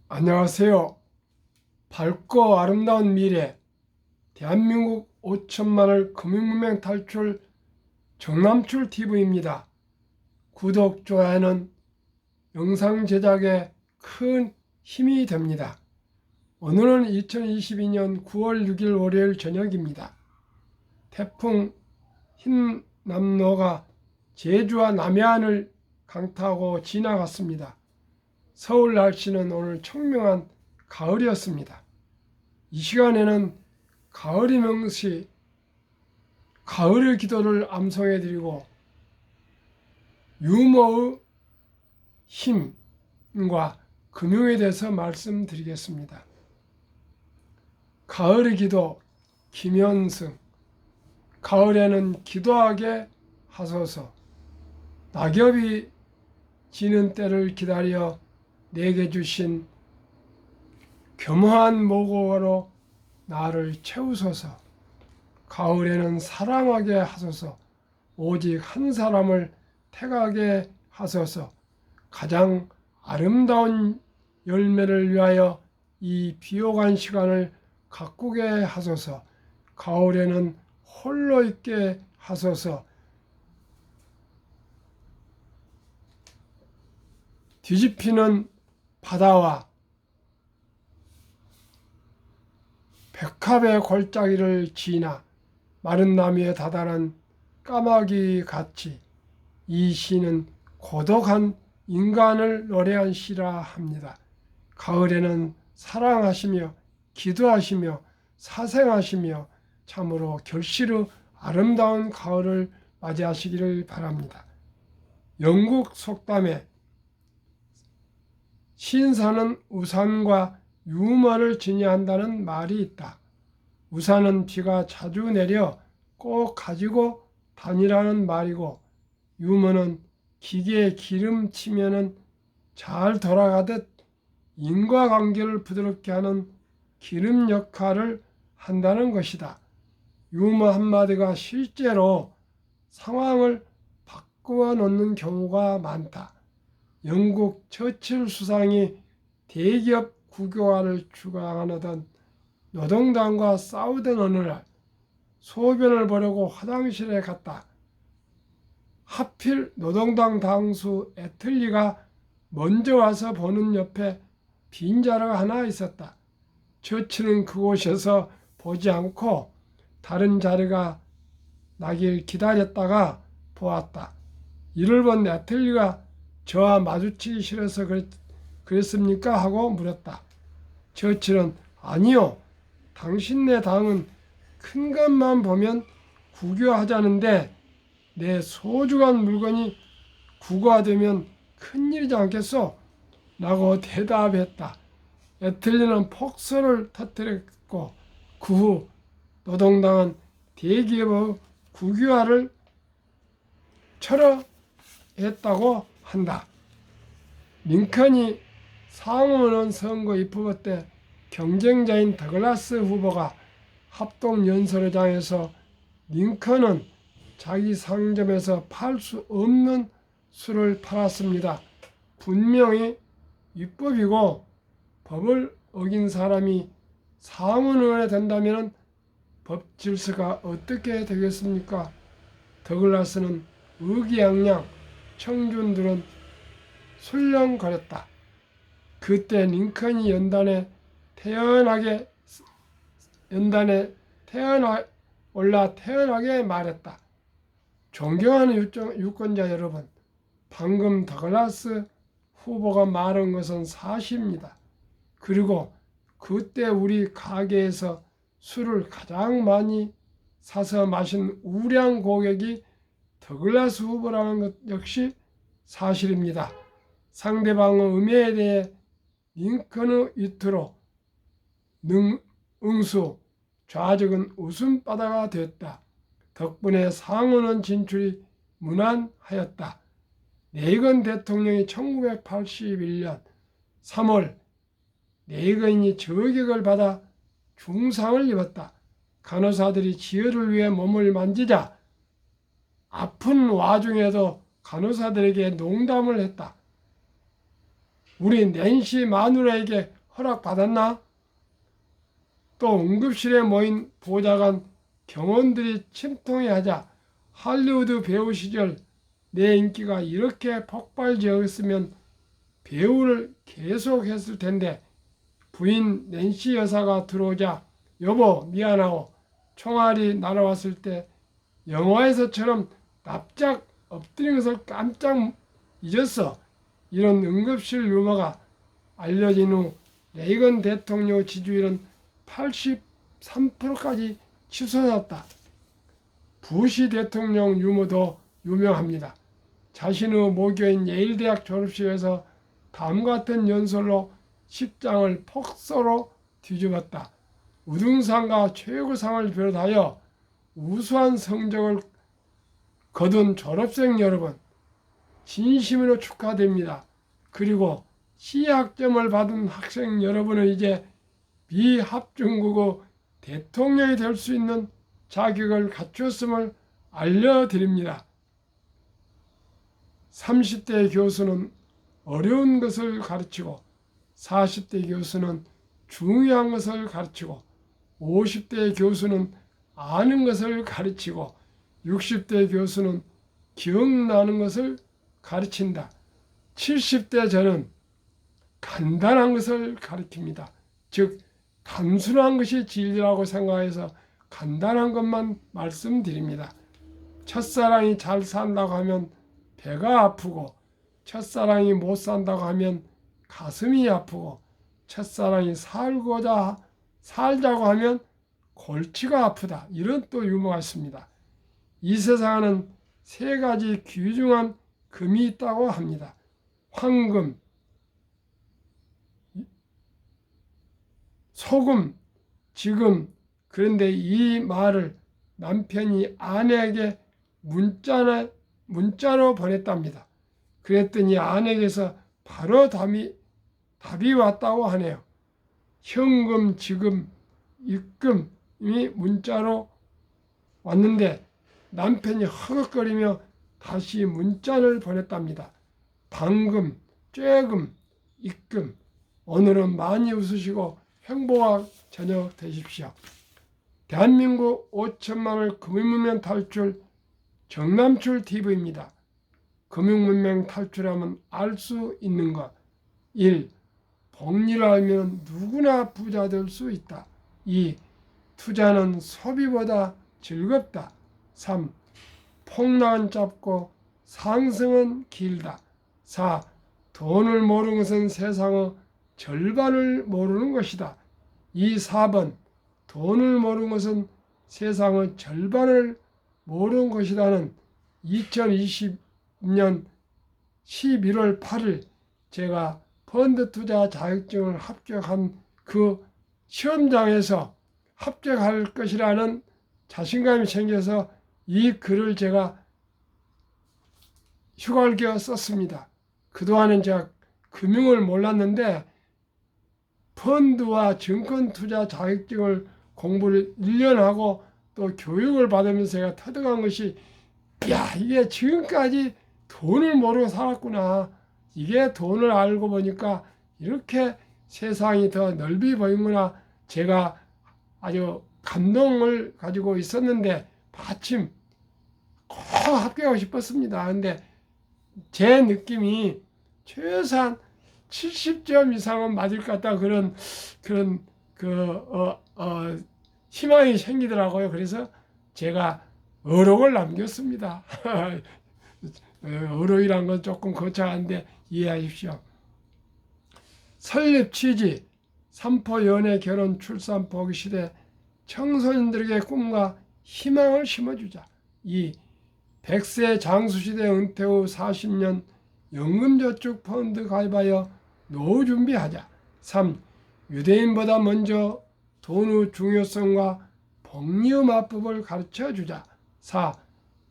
안녕하세요. 밝고 아름다운 미래, 대한민국 5천만을 금융문맹 탈출 정남출 TV입니다. 구독, 좋아요는 영상 제작에 큰 힘이 됩니다. 오늘은 2022년 9월 6일 월요일 저녁입니다. 태풍 흰남노가 제주와 남해안을 강타하고 지나갔습니다. 서울 날씨는 오늘 청명한 가을이었습니다. 이 시간에는 가을이 명시 가을의 기도를 암송해 드리고 유머의 힘과 금융에 대해서 말씀드리겠습니다. 가을의 기도 김현승. 가을에는 기도하게 하소서. 낙엽이 지는 때를 기다려 내게 주신 겸허한 모고로 나를 채우소서. 가을에는 사랑하게 하소서. 오직 한 사람을 택하게 하소서. 가장 아름다운 열매를 위하여 이 비옥한 시간을 가꾸게 하소서. 가을에는 홀로 있게 하소서. 뒤집히는 바다와 백합의 골짜기를 지나 마른 나무에 다다른 까마귀 같이 이 시는 고독한 인간을 노래한 시라 합니다. 가을에는 사랑하시며 기도하시며 사생하시며 참으로 결실의 아름다운 가을을 맞이하시기를 바랍니다. 영국 속담에 신사는 우산과 유머를 지니한다는 말이 있다. 우산은 비가 자주 내려 꼭 가지고 다니라는 말이고, 유머는 기계에 기름 치면은 잘 돌아가듯 인과관계를 부드럽게 하는 기름 역할을 한다는 것이다. 유머 한마디가 실제로 상황을 바꾸어 놓는 경우가 많다. 영국 처칠 수상이 대기업 국유화를 주장하던 노동당과 싸우던 어느 날 소변을 보려고 화장실에 갔다. 하필 노동당 당수 애틀리가 먼저 와서 보는 옆에 빈자리가 하나 있었다. 처치는 그곳에서 보지 않고 다른 자리가 나길 기다렸다가 보았다. 이를 본 애틀리가 저와 마주치기 싫어서 그랬습니까? 하고 물었다. 처치는 아니요. 당신네 당은 큰 것만 보면 국유화하자는데 내 소중한 물건이 국유화되면 큰일이지 않겠소? 라고 대답했다. 애틀리는 폭소를 터뜨렸고 그 후 노동당은 대기업의 국유화를 철회했다고 한다. 링컨이 상원의원 선거 입후보 때 경쟁자인 더글라스 후보가 합동연설회장에서 링컨은 자기 상점에서 팔 수 없는 술을 팔았습니다. 분명히 위법이고 법을 어긴 사람이 상원의원이 된다면 법 질서가 어떻게 되겠습니까? 더글라스는 의기양양, 청중들은 술렁거렸다. 그때 링컨이 연단에 올라 태연하게 말했다. 존경하는 유권자 여러분, 방금 더글라스 후보가 말한 것은 사실입니다. 그리고 그때 우리 가게에서 술을 가장 많이 사서 마신 우량 고객이 더글라스 후보라는 것 역시 사실입니다. 상대방의 음해에 대해 링컨의 위트로 응수, 좌적은 웃음바다가 되었다. 덕분에 상원은 진출이 무난하였다. 레이건 대통령이 1981년 3월 레이건이 저격을 받아 중상을 입었다. 간호사들이 지혈을 위해 몸을 만지자 아픈 와중에도 간호사들에게 농담을 했다. 우리 낸시 마누라에게 허락받았나? 또 응급실에 모인 보좌관 경호원들이 침통해하자 할리우드 배우 시절 내 인기가 이렇게 폭발적이었으면 배우를 계속했을 텐데 부인 낸시 여사가 들어오자 여보 미안하오. 총알이 날아왔을 때 영화에서처럼 납작 엎드린 것을 깜짝 잊었어. 이런 응급실 루머가 알려진 후 레이건 대통령 지지율은 83%까지 치솟았다. 부시 대통령 유머도 유명합니다. 자신의 모교인 예일대학 졸업식에서 다음과 같은 연설로 식장을 폭소로 뒤집었다. 우등상과 최고상을 비롯하여 우수한 성적을 거둔 졸업생 여러분, 진심으로 축하드립니다. 그리고 C학점을 받은 학생 여러분은 이제 미합중국어 대통령이 될 수 있는 자격을 갖추었음을 알려드립니다. 30대 교수는 어려운 것을 가르치고 40대 교수는 중요한 것을 가르치고 50대 교수는 아는 것을 가르치고 60대 교수는 기억나는 것을 가르친다. 70대 저는 간단한 것을 가르칩니다. 즉 단순한 것이 진리라고 생각해서 간단한 것만 말씀드립니다. 첫사랑이 잘 산다고 하면 배가 아프고 첫사랑이 못 산다고 하면 가슴이 아프고 첫사랑이 살자고 하면 골치가 아프다. 이런 또 유머가 있습니다. 이 세상에는 세 가지 귀중한 금이 있다고 합니다. 황금, 소금, 지금. 그런데 이 말을 남편이 아내에게 문자로 보냈답니다. 그랬더니 아내에게서 바로 답이 왔다고 하네요. 현금, 지금, 입금이 문자로 왔는데 남편이 허걱거리며 다시 문자를 보냈답니다. 방금, 쬐금, 입금. 오늘은 많이 웃으시고 행복한 저녁 되십시오. 대한민국 5천만을 금융문명 탈출 정남출 TV입니다. 금융문명 탈출하면 알 수 있는 것. 1. 복리를 알면 누구나 부자 될 수 있다. 2. 투자는 소비보다 즐겁다. 3. 폭락은 짧고 상승은 길다. 4. 돈을 모르는 것은 세상의 절반을 모르는 것이다. 4번 돈을 모르는 것은 세상의 절반을 모르는 것이라는 2020년 11월 8일 제가 펀드 투자 자격증을 합격한 그 시험장에서 합격할 것이라는 자신감이 생겨서 이 글을 제가 휴가를 끼워 썼습니다. 그동안은 제가 금융을 몰랐는데 펀드와 증권 투자 자격증을 공부를 1년 하고 또 교육을 받으면서 제가 터득한 것이 이게 지금까지 돈을 모르고 살았구나. 이게 돈을 알고 보니까 이렇게 세상이 더 넓이 보이구나. 제가 아주 감동을 가지고 있었는데 마침 꼭 합격하고 싶었습니다. 근데 제 느낌이 최소한 70점 이상은 맞을 것 같다. 그런 희망이 생기더라고요. 그래서 제가 어록을 남겼습니다. 어록이란 건 조금 거창한데 이해하십시오. 설립 취지, 삼포 연애 결혼 출산 포기 시대 청소년들에게 꿈과 희망을 심어주자. 2. 100세 장수시대 은퇴 후 40년 연금저축 펀드 가입하여 노후 준비하자. 3. 유대인보다 먼저 돈의 중요성과 복리의 마법을 가르쳐주자. 4.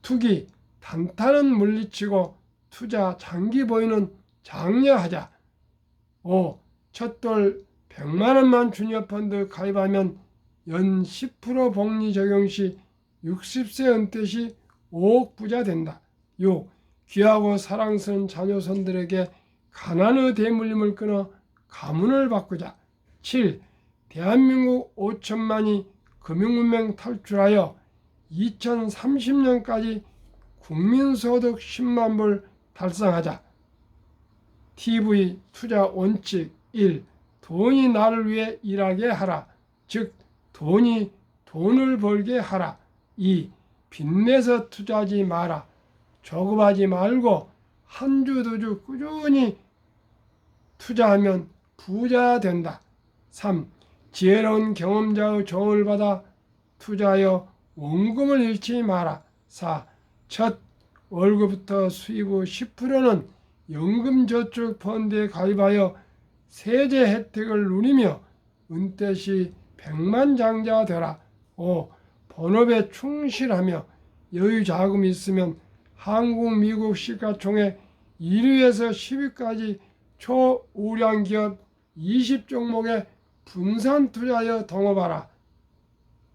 투기, 단타는 물리치고 투자 장기 보유는 장려하자. 5. 첫돌 100만 원만 주니어 펀드 가입하면 연 10% 복리 적용 시 60세 은퇴 시 5억 부자 된다. 6. 귀하고 사랑스러운 자녀손들에게 가난의 대물림을 끊어 가문을 바꾸자. 7. 대한민국 5천만이 금융문맹 탈출하여 2030년까지 국민소득 10만 불 달성하자. TV 투자 원칙 1. 돈이 나를 위해 일하게 하라. 즉 돈이 돈을 벌게 하라. 2. 빚내서 투자하지 마라. 조급하지 말고 한 주 두 주 꾸준히 투자하면 부자 된다. 3. 지혜로운 경험자의 조언을 받아 투자하여 원금을 잃지 마라. 4. 첫 월급부터 수입의 10%는 연금저축 펀드에 가입하여 세제 혜택을 누리며 은퇴 시 백만장자가 되라. 5. 본업에 충실하며 여유 자금이 있으면 한국, 미국 시가총액 1위에서 10위까지 초우량 기업 20종목에 분산 투자하여 동업하라.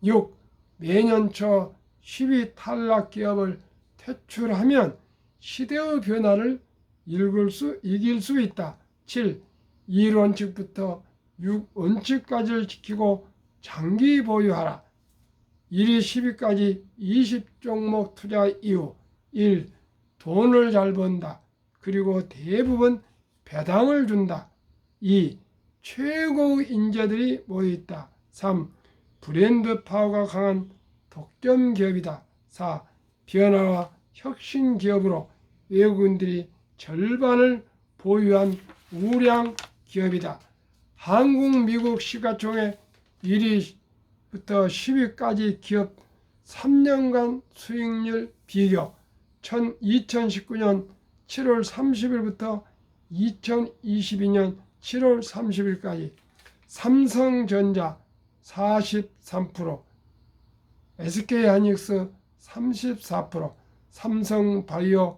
6. 매년 초 10위 탈락 기업을 퇴출하면 시대의 변화를 이길 수 있다. 7. 1원칙부터 6원칙까지를 지키고 장기 보유하라. 1위 10위까지 20종목 투자 이후 1. 돈을 잘 번다. 그리고 대부분 배당을 준다. 2. 최고의 인재들이 모여있다. 3. 브랜드 파워가 강한 독점 기업이다. 4. 변화와 혁신 기업으로 외국인들이 절반을 보유한 우량 기업이다. 한국, 미국 시가총액 1위부터 10위까지 기업 3년간 수익률 비교 2019년 7월 30일부터 2022년 7월 30일까지 삼성전자 43%, SK하이닉스 34%, 삼성바이오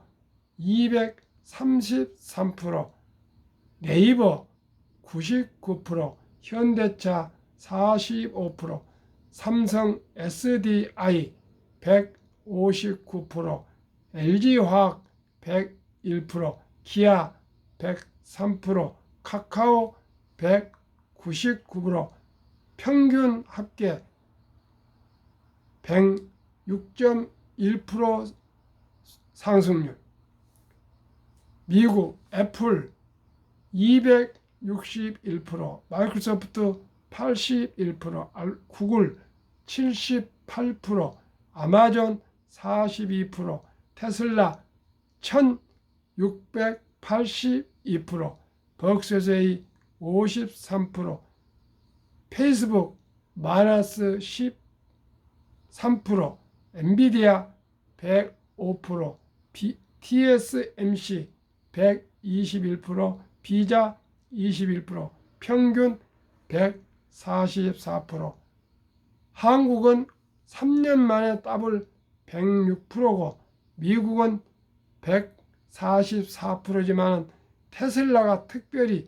233%, 네이버 99%, 현대차 45%, 삼성 SDI 159%, LG화학 101%, 기아 103%, 카카오 199%, 평균 합계 106.1% 상승률. 미국 애플 261%, 마이크로소프트 81%, 구글 78%, 아마존 42%, 테슬라 1682%, 벅스세이 53%, 페이스북 마이너스 13%, 엔비디아 105%, TSMC 121%, 비자 21%, 평균 144%. 한국은 3년 만에 더블 106%고 미국은 144%지만 테슬라가 특별히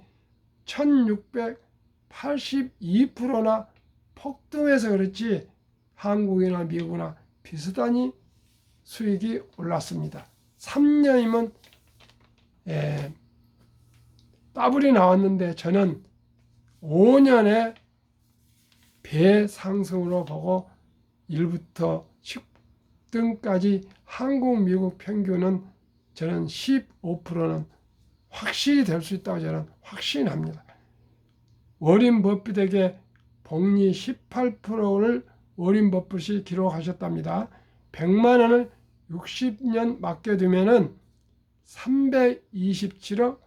1682%나 폭등해서 그렇지 한국이나 미국이나 비슷하니 수익이 올랐습니다. 3년이면 더블이 나왔는데 저는 5년의 배 상승으로 보고 1부터 10등까지 한국, 미국 평균은 저는 15%는 확실히 될 수 있다고 저는 확신합니다. 워린 버핏에게 복리 18%를 워린 버핏이 기록하셨답니다. 100만 원을 60년 맡겨두면은 327억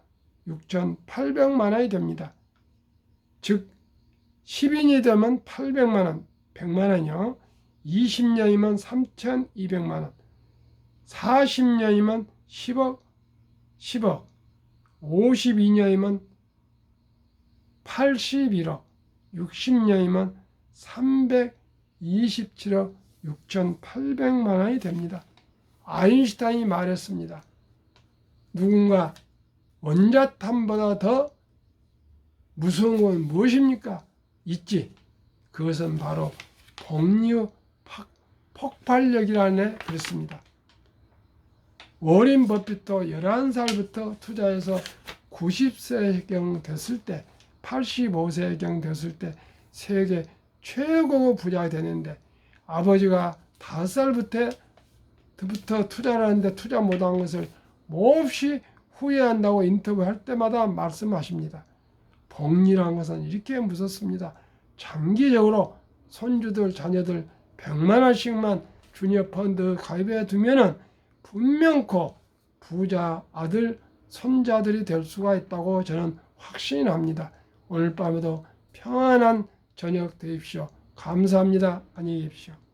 6,800만 원이 됩니다. 즉 10인이 되면 800만 원, 100만 원이요. 20년이면 3,200만 원, 40년이면 10억, 52년이면 81억, 60년이면 327억 6,800만 원이 됩니다. 아인슈타인이 말했습니다. 누군가 원자탄보다 더 무서운 건 무엇입니까? 있지. 그것은 바로 복류 폭발력이라네 그랬습니다. 워린 버핏도 11살부터 투자해서 90세경 됐을 때, 85세경 됐을 때 세계 최고 부자가 되는데 아버지가 5살부터 투자를 하는데 투자 못한 것을 몹시 후회한다고 인터뷰할 때마다 말씀하십니다. 복리란 것은 이렇게 무섭습니다. 장기적으로 손주들, 자녀들 100만 원씩만 주니어 펀드 가입해 두면은 분명코 부자 아들, 손자들이 될 수가 있다고 저는 확신합니다. 오늘 밤에도 평안한 저녁 되십시오. 감사합니다. 안녕히 계십시오.